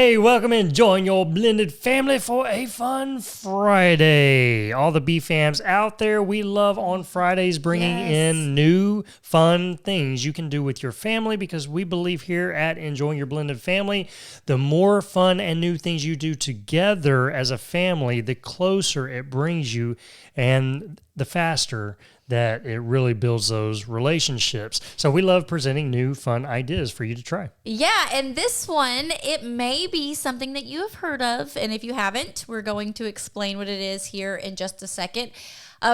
Hey, welcome and join your blended family for a fun Friday. All the B-Fams out there, we love on Fridays bringing in new fun things you can do with your family because we believe here at Enjoying Your Blended Family, the more fun and new things you do together as a family, the closer it brings you and the faster that it really builds those relationships. So we love presenting new fun ideas for you to try. Yeah, and this one, it may be something that you have heard of, and if you haven't, we're going to explain what it is here in just a second.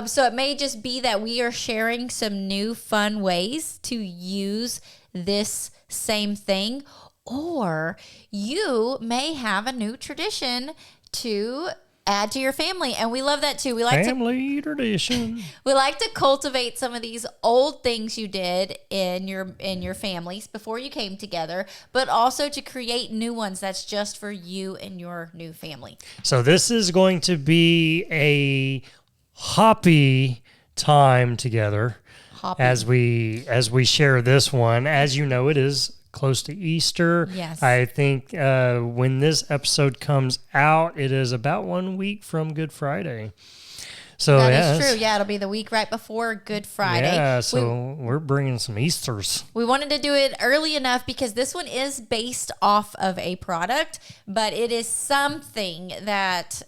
So it may just be that we are sharing some new fun ways to use this same thing, or you may have a new tradition to add to your family, and we love that too. We like family tradition. We like to cultivate some of these old things you did in your families before you came together, but also to create new ones that's just for you and your new family. So this is going to be a hoppy time together as we share this one. As you know, it is close to Easter. Yes. I think when this episode comes out, it is about 1 week from Good Friday. So that is true. Yeah, it'll be the week right before Good Friday. Yeah, so we're bringing some Easters. We wanted to do it early enough because this one is based off of a product, but it is something that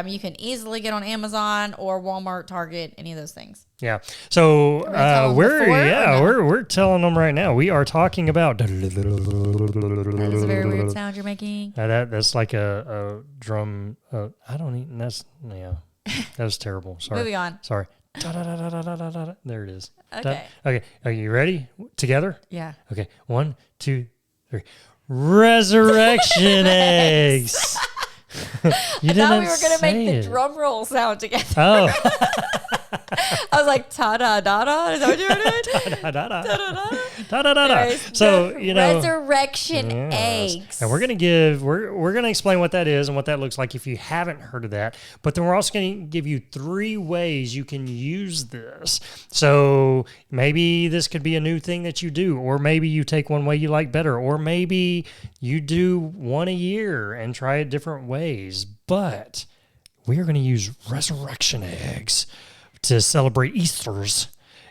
you can easily get on Amazon or Walmart, Target, any of those things. Yeah. So we're telling them right now. We are talking about. That is a very weird sound you're making. That's like a drum. I don't even. That was terrible. Sorry. Moving on. Sorry. There it is. Okay. Okay. Are you ready? Together? Yeah. Okay. 1, 2, 3. Resurrection eggs. I thought we were going to make the drum roll sound together. Oh. I was like, ta-da-da-da. Is that what you were doing? Ta-da-da-da. Ta-da-da-da. So, resurrection eggs. And we're going to explain what that is and what that looks like if you haven't heard of that. But then we're also going to give you 3 ways you can use this. So maybe this could be a new thing that you do, or maybe you take one way you like better, or maybe you do one a year and try it different ways. But we are going to use resurrection eggs to celebrate Easters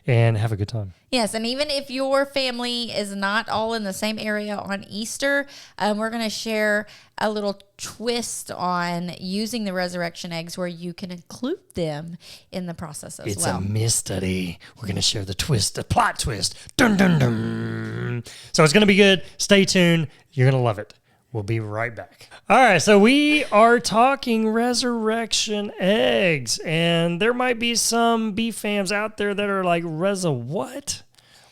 and have a good time. Yes, and even if your family is not all in the same area on Easter, we're going to share a little twist on using the resurrection eggs where you can include them in the process as well. It's a mystery. We're going to share the twist, the plot twist. Dun, dun, dun. So it's going to be good. Stay tuned. You're going to love it. We'll be right back. All right, so we are talking resurrection eggs, and there might be some B-Fams out there that are like, what?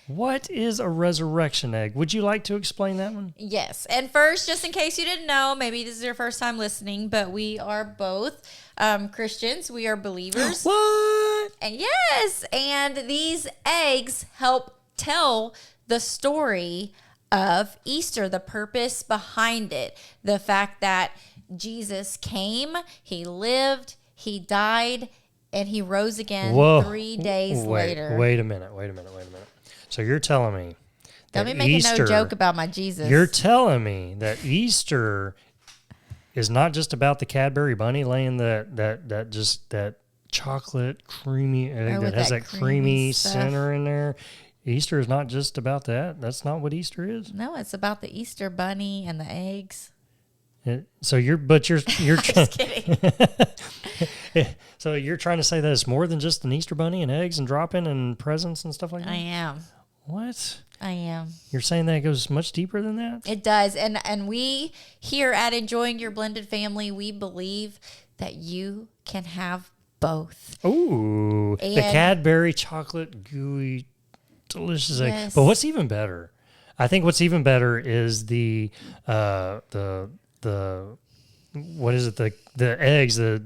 What is a resurrection egg? Would you like to explain that one? Yes, and first, just in case you didn't know, maybe this is your first time listening, but we are both Christians. We are believers. What? And yes, and these eggs help tell the story of Easter, the purpose behind it, the fact that Jesus came, he lived, he died, and he rose again 3 days later. Wait a minute. So you're telling me Don't be making no joke about my Jesus. You're telling me that Easter is not just about the Cadbury bunny laying that chocolate creamy egg that has that creamy center in there. Easter is not just about that. That's not what Easter is. No, it's about the Easter bunny and the eggs. So you're just kidding. So you're trying to say that it's more than just an Easter bunny and eggs and drop-in and presents and stuff like that? I am. What? I am. You're saying that it goes much deeper than that? It does. And we here at Enjoying Your Blended Family, we believe that you can have both. Ooh, the Cadbury chocolate gooey delicious egg. But what's even better? I think what's even better is the what is it? The eggs, they're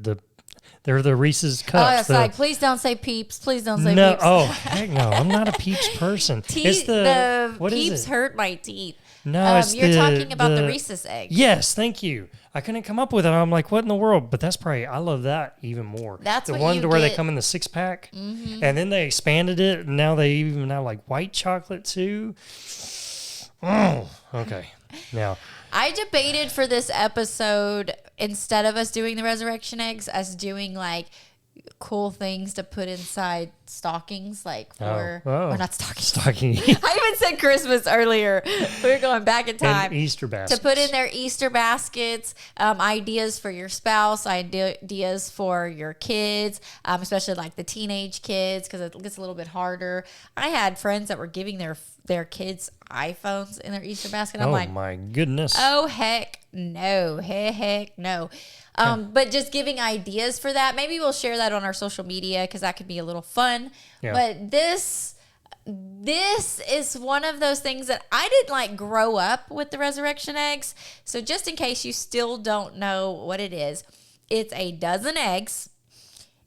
the Reese's cups. Oh, it's like, please don't say Peeps. Please don't say no, Peeps. Oh, heck no. I'm not a Peeps person. It's the Peeps hurt my teeth. No, you're talking about the Reese's egg. Yes, thank you. I couldn't come up with it. I'm like, what in the world? But that's probably, I love that even more. That's the what one you to where get. they come in the 6-pack, and then they expanded it, and now they even have like white chocolate too. Oh, okay. Now, I debated for this episode, instead of us doing the resurrection eggs, us doing like cool things to put inside stockings, like for or not stockings. Stocking. I even said Christmas earlier. We were going back in time. And Easter baskets. To put in their Easter baskets, ideas for your spouse, ideas for your kids, especially like the teenage kids, because it gets a little bit harder. I had friends that were giving their kids iPhones in their Easter basket. I'm like, my goodness. oh, heck no. Heck no. But just giving ideas for that. Maybe we'll share that on our social media because that could be a little fun. Yeah. But this is one of those things that I didn't like grow up with the resurrection eggs. So just in case you still don't know what it is, it's a dozen eggs.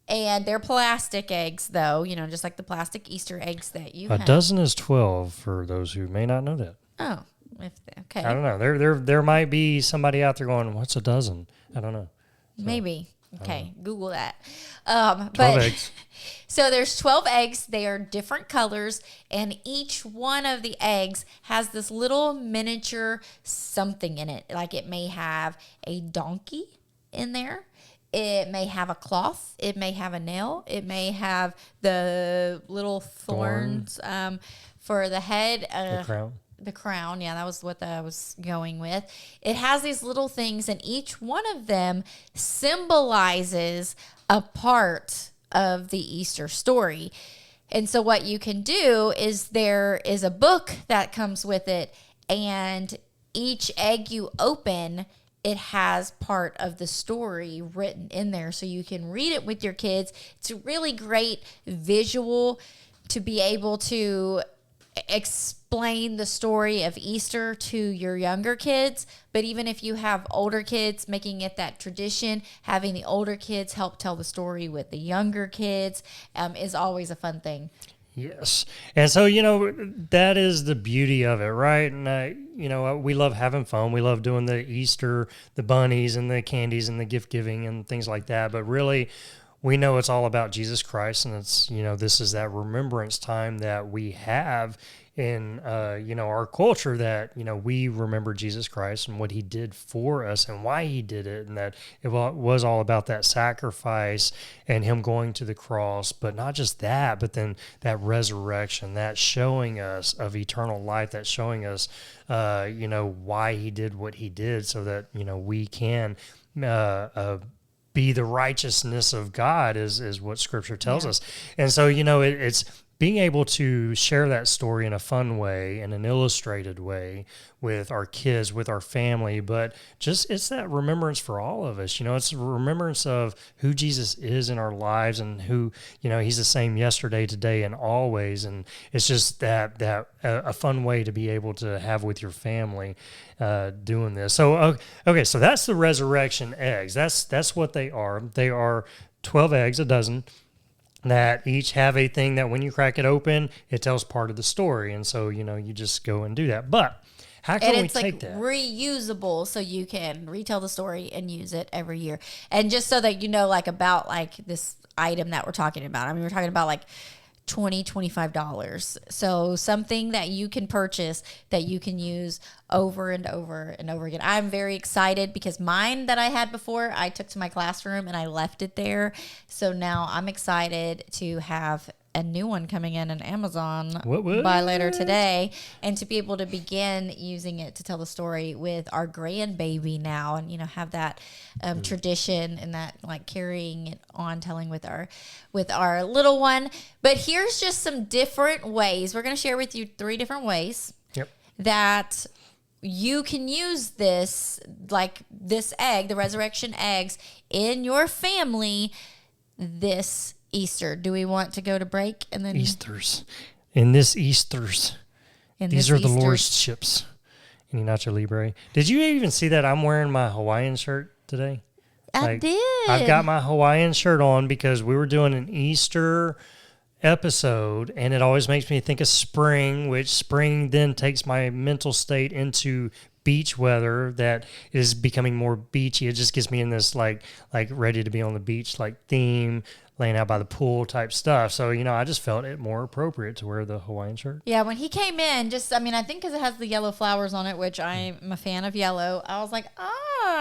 And they're plastic eggs, though, just like the plastic Easter eggs that you have. A dozen is 12 for those who may not know that. Oh, okay. I don't know. There might be somebody out there going, what's a dozen? I don't know. So, maybe. Okay, Google that. 12 eggs. So there's 12 eggs. They are different colors, and each one of the eggs has this little miniature something in it. Like it may have a donkey in there. It may have a cloth. It may have a nail. It may have the little thorns for the head. The crown. The crown, yeah, that was what I was going with. It has these little things, and each one of them symbolizes a part of the Easter story. And so what you can do is there is a book that comes with it, and each egg you open, it has part of the story written in there, so you can read it with your kids. It's a really great visual to be able to explain the story of Easter to your younger kids. But even if you have older kids, making it that tradition, having the older kids help tell the story with the younger kids is always a fun thing. Yes. And so, that is the beauty of it, right? And, we love having fun. We love doing the Easter, the bunnies and the candies and the gift giving and things like that. But really, we know it's all about Jesus Christ, and it's, this is that remembrance time that we have in, our culture that, we remember Jesus Christ and what he did for us and why he did it, and that it was all about that sacrifice and him going to the cross. But not just that, but then that resurrection, that showing us of eternal life, that showing us, why he did what he did so that, we can, be the righteousness of God is what Scripture tells us. And so, it's being able to share that story in a fun way, in an illustrated way with our kids, with our family, but just it's that remembrance for all of us. It's a remembrance of who Jesus is in our lives and who, he's the same yesterday, today, and always. And it's just that a fun way to be able to have with your family doing this. So, okay, so that's the resurrection eggs. That's what they are. They are 12 eggs, a dozen, that each have a thing that when you crack it open, it tells part of the story. And so, you just go and do that. But how can we take that? Reusable, so you can retell the story and use it every year. And just so that about this item that we're talking about. I mean, we're talking about $25. So something that you can purchase that you can use over and over and over again. I'm very excited because mine that I had before, I took to my classroom and I left it there. So now I'm excited to have a new one coming in on Amazon by later today, and to be able to begin using it to tell the story with our grandbaby now, and have that tradition and that carrying it on, telling with our little one. But here's just some different ways. We're going to share with you 3 different ways that you can use this, this egg, the resurrection eggs, in your family this Easter. Do we want to go to break and then Easters? These are the Lord's chips in Nacho Libre. Did you even see that I'm wearing my Hawaiian shirt today? I did. I've got my Hawaiian shirt on because we were doing an Easter episode, and it always makes me think of spring, which spring then takes my mental state into beach weather that is becoming more beachy. It just gets me in this like ready to be on the beach theme, laying out by the pool type stuff. So, I just felt it more appropriate to wear the Hawaiian shirt. Yeah, when he came in, I think because it has the yellow flowers on it, which I'm a fan of yellow, I was like,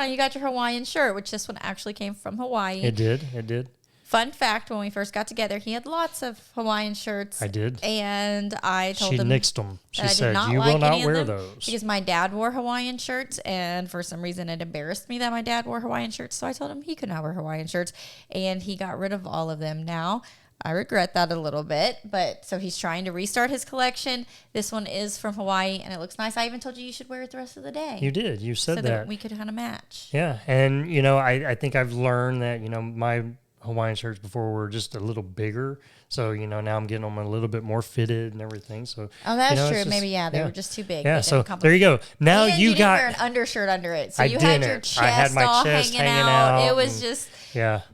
you got your Hawaiian shirt, which this one actually came from Hawaii. It did. Fun fact, when we first got together, he had lots of Hawaiian shirts. I did. And I told him. She nixed them. She said, you will not wear those. Because my dad wore Hawaiian shirts, and for some reason it embarrassed me that my dad wore Hawaiian shirts. So I told him he could not wear Hawaiian shirts, and he got rid of all of them. Now, I regret that a little bit, but so he's trying to restart his collection. This one is from Hawaii, and it looks nice. I even told you should wear it the rest of the day. You did. You said so that. We could kind of match. Yeah, and, I think I've learned that, my Hawaiian shirts before were just a little bigger. So, now I'm getting them a little bit more fitted and everything. So, that's true. Maybe, they were just too big. Yeah, so there you go. Now and you didn't got... wear an undershirt under it. So I you didn't. had your chest I had my all chest hanging hanging out. out. It was just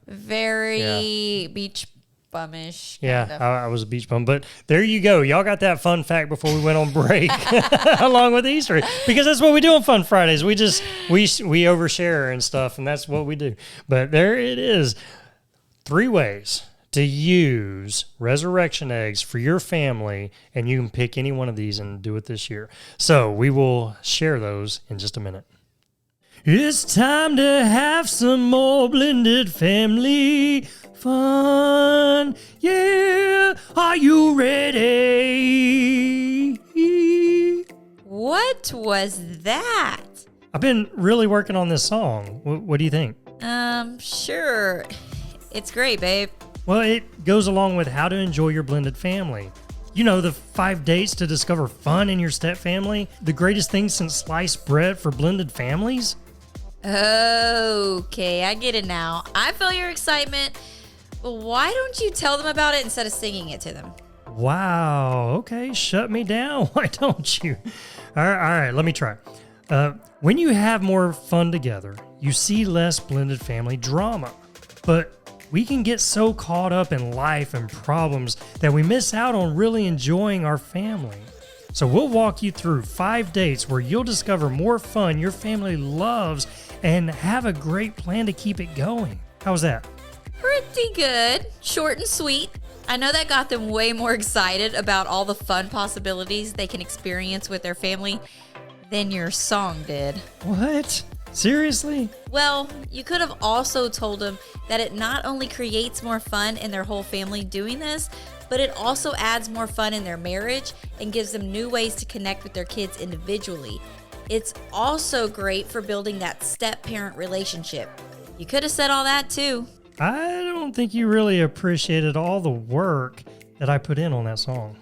very beach bummish. Yeah, I was a beach bum. But there you go. Y'all got that fun fact before we went on break, along with Easter. Because that's what we do on Fun Fridays. We overshare and stuff, and that's what we do. But there it is. 3 ways to use resurrection eggs for your family, and you can pick any one of these and do it this year. So we will share those in just a minute. It's time to have some more blended family fun. Yeah, are you ready? What was that? I've been really working on this song. What do you think? Sure. It's great, babe. Well, it goes along with how to enjoy your blended family. The 5 dates to discover fun in your step family, the greatest thing since sliced bread for blended families. Okay, I get it now. I feel your excitement, but why don't you tell them about it instead of singing it to them? Wow, okay, shut me down. Why don't you? All right, let me try. When you have more fun together, you see less blended family drama. But we can get so caught up in life and problems that we miss out on really enjoying our family. So we'll walk you through 5 dates where you'll discover more fun your family loves and have a great plan to keep it going. How's that? Pretty good. Short and sweet. I know that got them way more excited about all the fun possibilities they can experience with their family than your song did. What? Seriously? Well, you could have also told them that it not only creates more fun in their whole family doing this, but it also adds more fun in their marriage and gives them new ways to connect with their kids individually. It's also great for building that step-parent relationship. You could have said all that too. I don't think you really appreciated all the work that I put in on that song.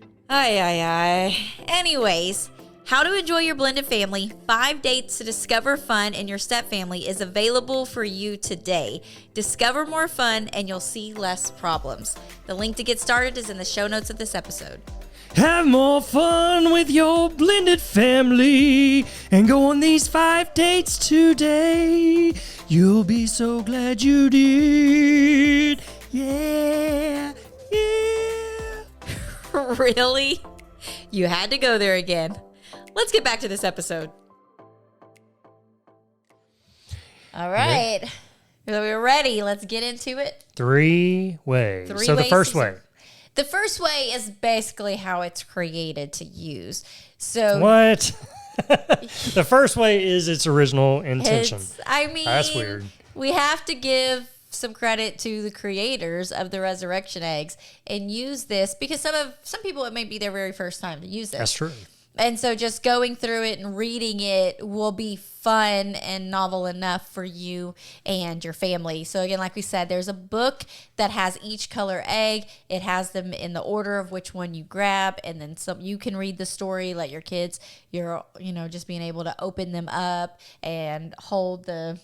Anyways, How to Enjoy Your Blended Family, 5 Dates to Discover Fun in Your Step Family is available for you today. Discover more fun and you'll see less problems. The link to get started is in the show notes of this episode. Have more fun with your blended family and go on these 5 dates today. You'll be so glad you did. Yeah, yeah. Really? You had to go there again. Let's get back to this episode. All right. We're ready. Let's get into it. 3 ways. So the first way. The first way is basically how it's created to use. So what? The first way is its original intention. That's weird. We have to give some credit to the creators of the resurrection eggs and use this because some people it may be their very first time to use it. That's true. And so just going through it and reading it will be fun and novel enough for you and your family. So again, like we said, there's a book that has each color egg. It has them in the order of which one you grab, and then some you can read the story, let your kids, just being able to open them up and hold the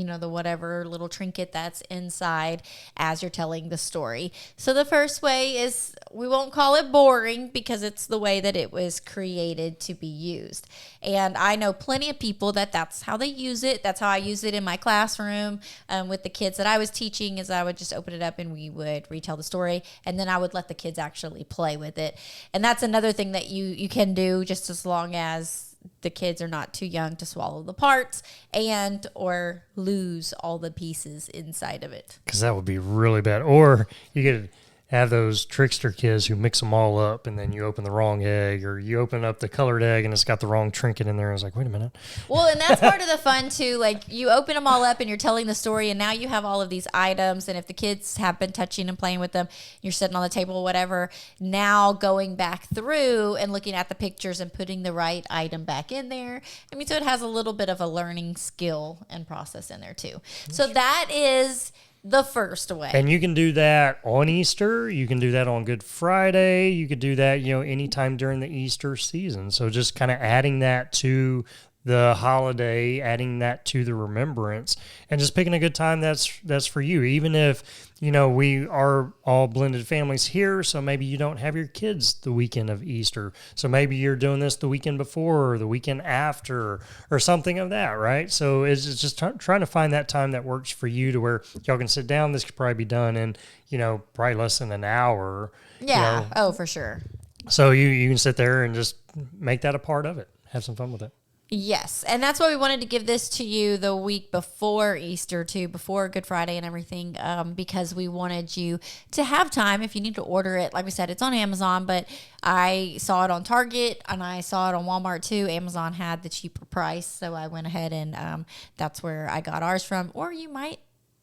whatever little trinket that's inside as you're telling the story. So the first way is, we won't call it boring because it's the way that it was created to be used. And I know plenty of people that's how they use it. That's how I use it in my classroom with the kids that I was teaching, is I would just open it up and we would retell the story, and then I would let the kids actually play with it. And that's another thing that you can do, just as long as the kids are not too young to swallow the parts and or lose all the pieces inside of it. Because that would be really bad. Or you could have those trickster kids who mix them all up, and then you open the wrong egg, or you open up the colored egg and it's got the wrong trinket in there. I was like, wait a minute. Well, and that's part of the fun too. Like, you open them all up and you're telling the story, and now you have all of these items. And if the kids have been touching and playing with them, you're sitting on the table or whatever, now going back through and looking at the pictures and putting the right item back in there. I mean, so it has a little bit of a learning skill and process in there too. So that is the first way. And you can do that on Easter. You can do that on Good Friday. You could do that, anytime during the Easter season. So just kind of adding that to the holiday, adding that to the remembrance, and just picking a good time that's for you. Even if, we are all blended families here, so maybe you don't have your kids the weekend of Easter. So maybe you're doing this the weekend before or the weekend after or something of that, right? So it's just trying to find that time that works for you to where y'all can sit down. This could probably be done in, probably less than an hour. Yeah. Oh, for sure. So you can sit there and just make that a part of it. Have some fun with it. Yes, and that's why we wanted to give this to you the week before Easter, too, before Good Friday and everything, because we wanted you to have time. If you need to order it, like we said, it's on Amazon, but I saw it on Target and I saw it on Walmart, too. Amazon had the cheaper price, so I went ahead and that's where I got ours from. Or you might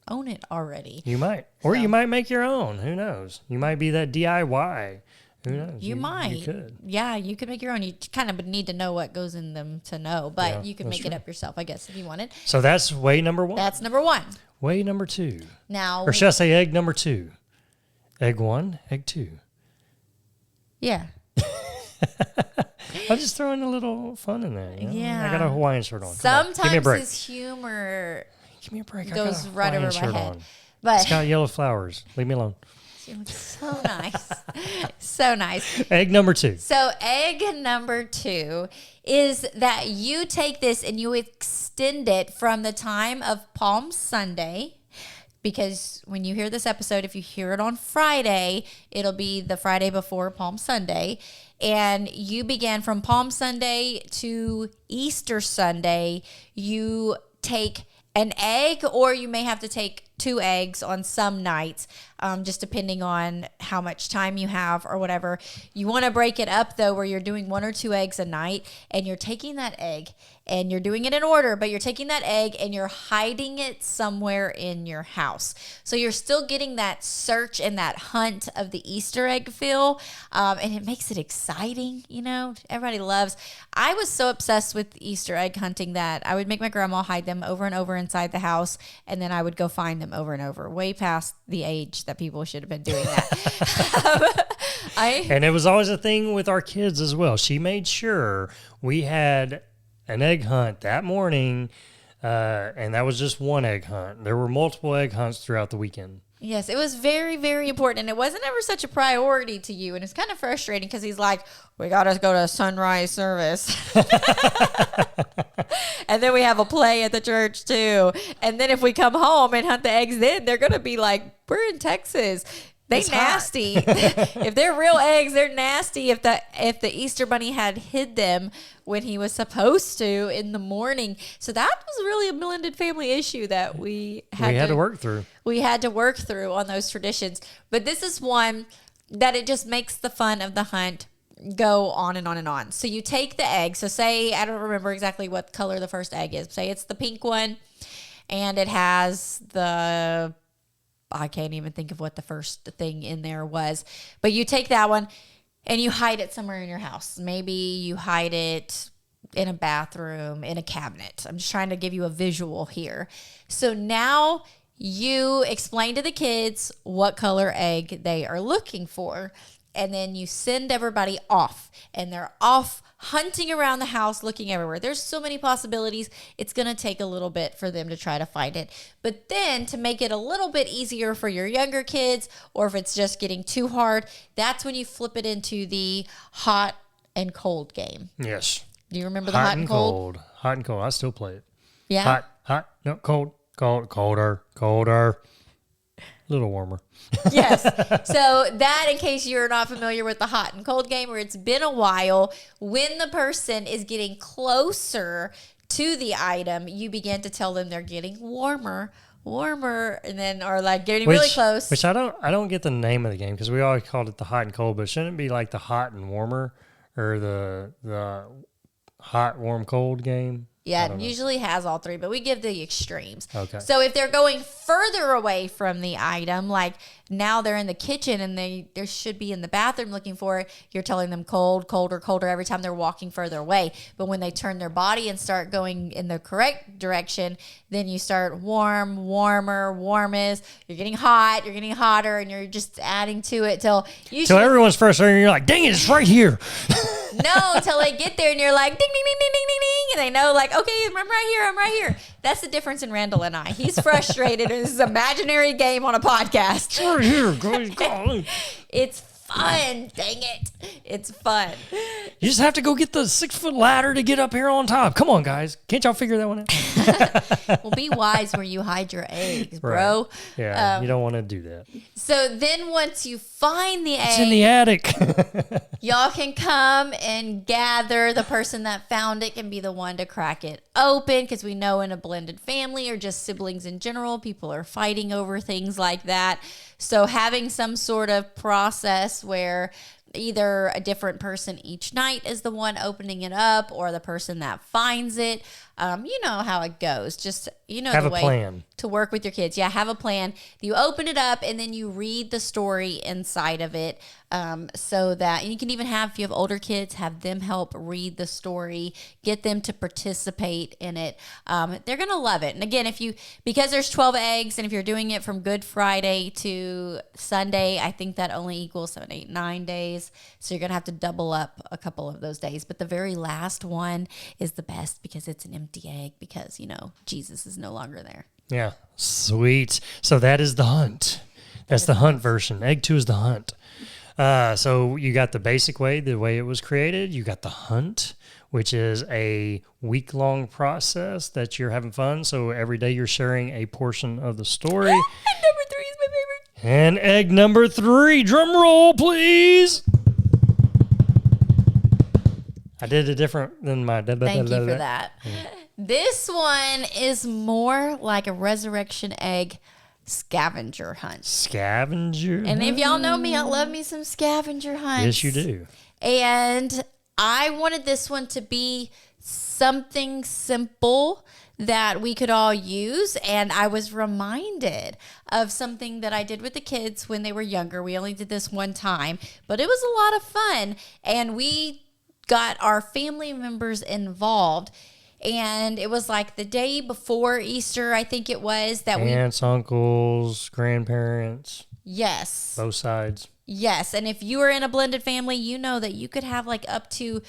own it already. You might. Or you might make your own. Who knows? You might be that DIY. Who knows? You might. You could. Yeah, you could make your own. You kind of need to know what goes in them to know, but Yeah, you could make it up yourself, I guess, if you wanted. So that's way number one. That's number one. Way number two. Now, Or should I say egg number two? Egg one, egg two. yeah. I'm just throwing a little fun in there. Yeah. I got a Hawaiian shirt on. Come on, give me a Sometimes break. his humor Give me a break. goes I got a right over Hawaiian my shirt head. on. But It's got yellow flowers. Leave me alone. she looks so nice. So nice. Egg number two. So egg number two is that you take this and you extend it from the time of Palm Sunday, because when you hear this episode, if you hear it on Friday, it'll be the Friday before Palm Sunday. And you began from Palm Sunday to Easter Sunday. You take an egg, or you may have to take 2 eggs on some nights, just depending on how much time you have or whatever. You want to break it up, though, where you're doing 1 or 2 eggs a night, and you're taking that egg, and you're doing it in order, but you're taking that egg and you're hiding it somewhere in your house. So you're still getting that search and that hunt of the Easter egg feel, and it makes it exciting, Everybody loves. I was so obsessed with Easter egg hunting that I would make my grandma hide them over and over inside the house, and then I would go find them over and over, way past the age that people should have been doing that. And it was always a thing with our kids as well. She made sure we had an egg hunt that morning, and that was just one egg hunt. There were multiple egg hunts throughout the weekend. Yes, it was very, very important, and it wasn't ever such a priority to you, and it's kind of frustrating because he's like, we got to go to sunrise service. And then we have a play at the church too. And then if we come home and hunt the eggs, then they're going to be like, we're in Texas. They It's nasty. If they're real eggs, they're nasty. If the Easter Bunny had hid them when he was supposed to in the morning. So that was really a blended family issue that we had to work through. We had to work through on those traditions. But this is one that it just makes the fun of the hunt go on and on and on. So you take the egg. So say, I don't remember exactly what color the first egg is. Say it's the pink one, and it has I can't even think of what the first thing in there was. But you take that one and you hide it somewhere in your house. Maybe you hide it in a bathroom, in a cabinet. I'm just trying to give you a visual here. So now you explain to the kids what color egg they are looking for. And then you send everybody off, and they're off hunting around the house, looking everywhere. There's so many possibilities. It's going to take a little bit for them to try to find it. But then to make it a little bit easier for your younger kids, or if it's just getting too hard, that's when you flip it into the hot and cold game. Yes. Do you remember the hot and cold? Hot and cold. I still play it. Yeah. Hot, no, cold, colder. little warmer. Yes. So that, in case you're not familiar with the hot and cold game, where it's been a while, when the person is getting closer to the item, you begin to tell them they're getting warmer, and then are like getting really close. Which I don't get the name of the game because we always called it the hot and cold, but shouldn't it be like the hot and warmer or the hot, warm, cold game? Yeah, it usually has all three, but we give the extremes. Okay. So if they're going further away from the item, like now they're in the kitchen and they should be in the bathroom looking for it, you're telling them cold, colder, colder every time they're walking further away. But when they turn their body and start going in the correct direction, then you start warm, warmer, warmest. You're getting hot, you're getting hotter, and you're just adding to it till everyone's frustrated and you're like, dang it, it's right here. No, until they get there and you're like, ding, ding, ding, ding, ding, ding, ding. And they know, like, okay, I'm right here. That's the difference in Randall and I. He's frustrated. And this is an imaginary game on a podcast. It's right here, guys. It's fun. Dang it. It's fun. You just have to go get the 6-foot ladder to get up here on top. Come on, guys. Can't y'all figure that one out? Well, be wise where you hide your eggs, bro. Right. Yeah, you don't want to do that. So then once you find the egg, it's in the attic. y'all can come and gather. The person that found it can be the one to crack it open, because we know in a blended family or just siblings in general, people are fighting over things like that. So having some sort of process where either a different person each night is the one opening it up or the person that finds it. You know how it goes. Just, have the a way plan to work with your kids. Yeah, have a plan. You open it up and then you read the story inside of it, so that, and you can even have, if you have older kids, have them help read the story, get them to participate in it. They're going to love it. And again, because there's 12 eggs, and if you're doing it from Good Friday to Sunday, I think that only equals 7, 8, 9 days. So you're going to have to double up a couple of those days. But the very last one is the best because it's an empty egg, because, Jesus is no longer there. Yeah. Sweet. So that is the hunt. That's the hunt version. Egg 2 is the hunt. So you got the basic way, the way it was created. You got the hunt, which is a week-long process that you're having fun. So every day you're sharing a portion of the story. And number 3 is my favorite. And egg number 3, drum roll, please. I did it different than my... Thank you for that. This one is more like a resurrection egg scavenger hunt. Scavenger And if y'all know me, I love me some scavenger hunts. Yes, you do. And I wanted this one to be something simple that we could all use. And I was reminded of something that I did with the kids when they were younger. We only did this one time, but it was a lot of fun. And we got our family members involved. And it was like the day before Easter, I think it was, that aunts, uncles, grandparents. Yes. Both sides. Yes. And if you are in a blended family, you know that you could have like up to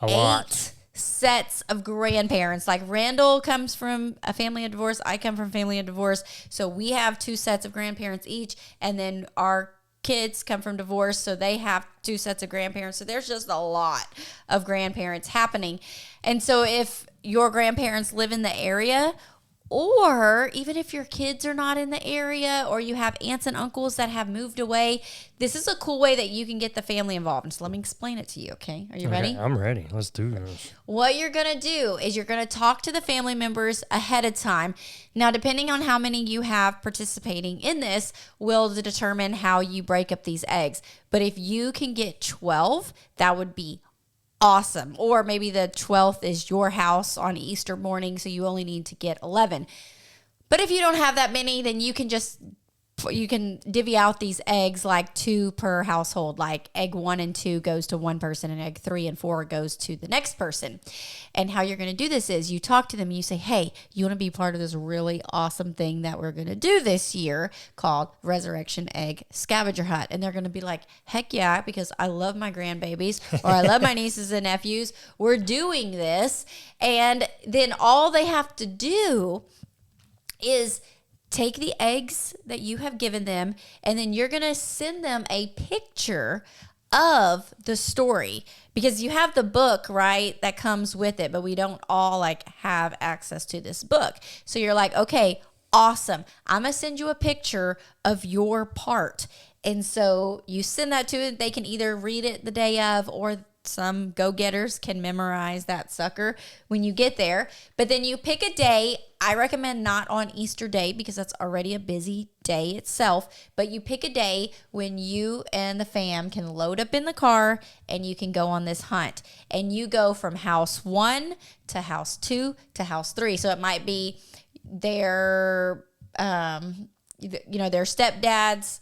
a 8 lot. sets of grandparents. Like Randall comes from a family of divorce. I come from a family of divorce. So we have 2 sets of grandparents each. And then our kids come from divorce, so they have 2 sets of grandparents. So there's just a lot of grandparents happening. And so if your grandparents live in the area, or even if your kids are not in the area, or you have aunts and uncles that have moved away, this is a cool way that you can get the family involved. And so let me explain it to you, okay? Are you ready? I'm ready. Let's do this. What you're going to do is you're going to talk to the family members ahead of time. Now, depending on how many you have participating in this will determine how you break up these eggs. But if you can get 12, that would be awesome. Or maybe the 12th is your house on Easter morning, so you only need to get 11. But if you don't have that many, then you can divvy out these eggs like 2 per household. Like egg 1 and 2 goes to one person, and egg 3 and 4 goes to the next person. And how you're going to do this is you talk to them and you say, hey, you want to be part of this really awesome thing that we're going to do this year called Resurrection Egg Scavenger Hunt. And they're going to be like, heck yeah, because I love my grandbabies, or I love my nieces and nephews. We're doing this. And then all they have to do is take the eggs that you have given them, and then you're going to send them a picture of the story, because you have the book, right, that comes with it, but we don't all like have access to this book. So you're like, okay, awesome. I'm going to send you a picture of your part. And so you send that to it. They can either read it the day of, or some go-getters can memorize that sucker when you get there. But then you pick a day. I recommend not on Easter Day because that's already a busy day itself. But you pick a day when you and the fam can load up in the car and you can go on this hunt. And you go from house 1 to house 2 to house 3. So it might be their, their stepdad's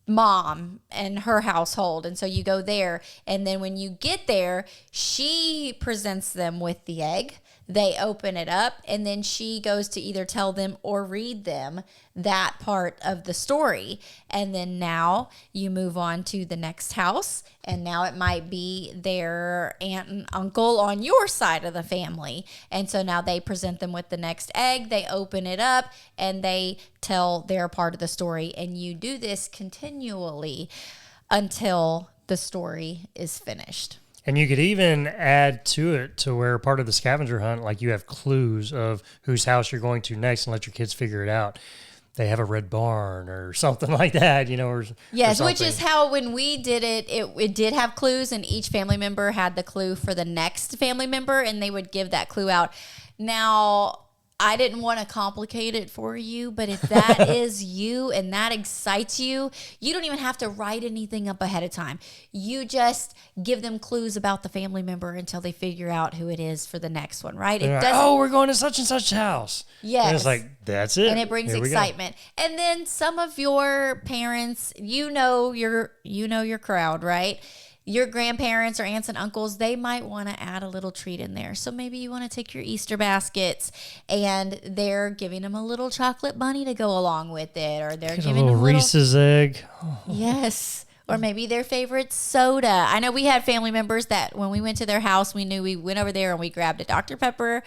mom and her household, and so you go there, and then when you get there, she presents them with the egg. They open it up, and then she goes to either tell them or read them that part of the story. And then now you move on to the next house, and now it might be their aunt and uncle on your side of the family. And so now they present them with the next egg, they open it up, and they tell their part of the story. And you do this continually until the story is finished. And you could even add to it to where part of the scavenger hunt, like you have clues of whose house you're going to next and let your kids figure it out. They have a red barn or something like that, or yes, or which is how when we did it, it did have clues, and each family member had the clue for the next family member, and they would give that clue out. Now, I didn't want to complicate it for you, but if that is you and that excites you, you don't even have to write anything up ahead of time. You just give them clues about the family member until they figure out who it is for the next one, right? We're going to such and such house. Yes. And it's like, that's it. And it brings excitement. And then some of your parents, you know your crowd, right? Your grandparents or aunts and uncles, they might want to add a little treat in there. So maybe you want to take your Easter baskets and they're giving them a little chocolate bunny to go along with it, or they're giving them a little Reese's egg. Oh. Yes. Or maybe their favorite soda. I know we had family members that when we went to their house, we knew we went over there and we grabbed a Dr. Pepper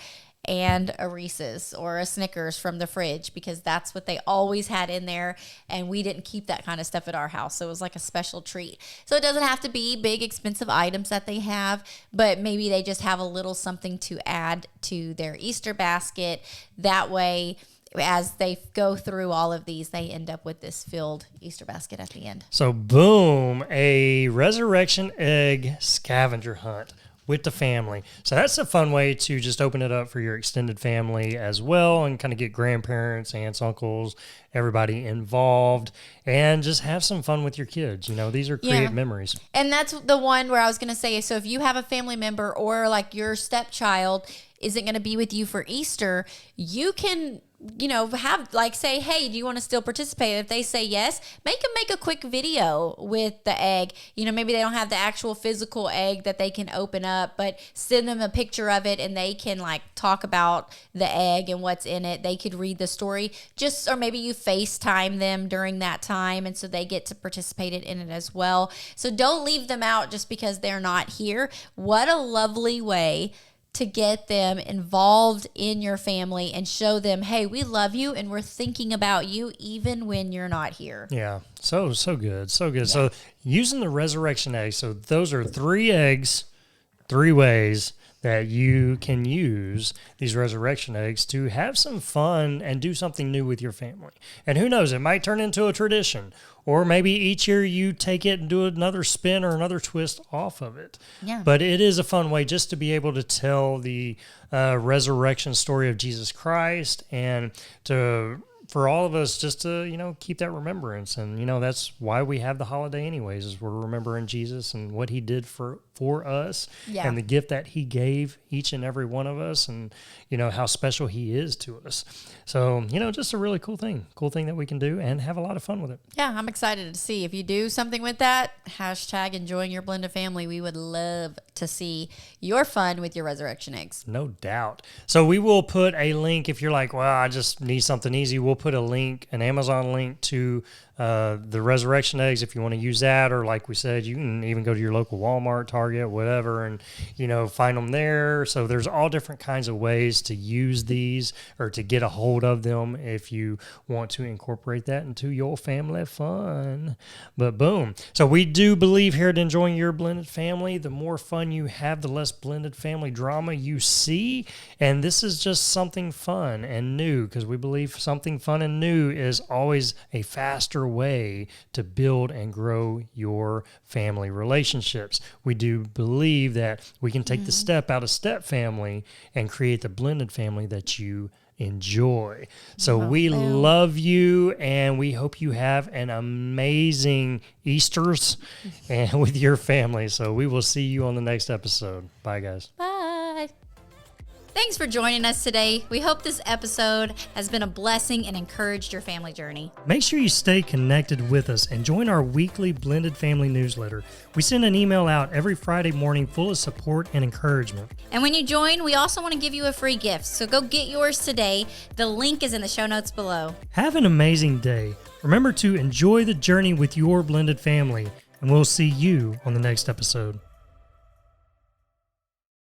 and a Reese's or a Snickers from the fridge, because that's what they always had in there, and we didn't keep that kind of stuff at our house, so it was like a special treat. So it doesn't have to be big expensive items that they have, but maybe they just have a little something to add to their Easter basket. That way, as they go through all of these, they end up with this filled Easter basket at the end. So boom, a resurrection egg scavenger hunt with the family. So that's a fun way to just open it up for your extended family as well, and kind of get grandparents, aunts, uncles, everybody involved, and just have some fun with your kids. These are create memories. And that's the one where I was going to say, so if you have a family member or like your stepchild isn't going to be with you for Easter, you can have say, hey, do you want to still participate? If they say yes, make them make a quick video with the egg. Maybe they don't have the actual physical egg that they can open up, but send them a picture of it and they can talk about the egg and what's in it. They could read the story, or maybe you FaceTime them during that time, and so they get to participate in it as well. So don't leave them out just because they're not here. What a lovely way to get them involved in your family and show them, hey, we love you and we're thinking about you even when you're not here. Yeah, so good, so good. Yeah. So using the resurrection eggs, so those are 3 eggs, 3 ways that you can use these resurrection eggs to have some fun and do something new with your family. And who knows, it might turn into a tradition. Or maybe each year you take it and do another spin or another twist off of it. Yeah. But it is a fun way just to be able to tell the resurrection story of Jesus Christ, and for all of us just to, keep that remembrance. And, that's why we have the holiday anyways, is we're remembering Jesus and what he did for us, and the gift that he gave each and every one of us, and, how special he is to us. So, just a really cool thing that we can do and have a lot of fun with it. Yeah, I'm excited to see if you do something with that. # enjoying your blended family. We would love to see your fun with your resurrection eggs. No doubt. So we will put a link if you're like, well, I just need something easy. We'll we'll put a link, an Amazon link to the resurrection eggs if you want to use that, or like we said, you can even go to your local Walmart, Target, whatever, and find them there. So there's all different kinds of ways to use these or to get a hold of them if you want to incorporate that into your family fun. But boom. So we do believe here at Enjoying Your Blended Family, the more fun you have, the less blended family drama you see. And this is just something fun and new, because we believe something fun and new is always a faster way to build and grow your family relationships. We do believe that we can take the step out of step family and create the blended family that you enjoy. So we love you, and we hope you have an amazing Easters and with your family. So we will see you on the next episode. Bye, guys. Bye. Thanks for joining us today. We hope this episode has been a blessing and encouraged your family journey. Make sure you stay connected with us and join our weekly Blended Family newsletter. We send an email out every Friday morning full of support and encouragement. And when you join, we also want to give you a free gift. So go get yours today. The link is in the show notes below. Have an amazing day. Remember to enjoy the journey with your blended family, and we'll see you on the next episode.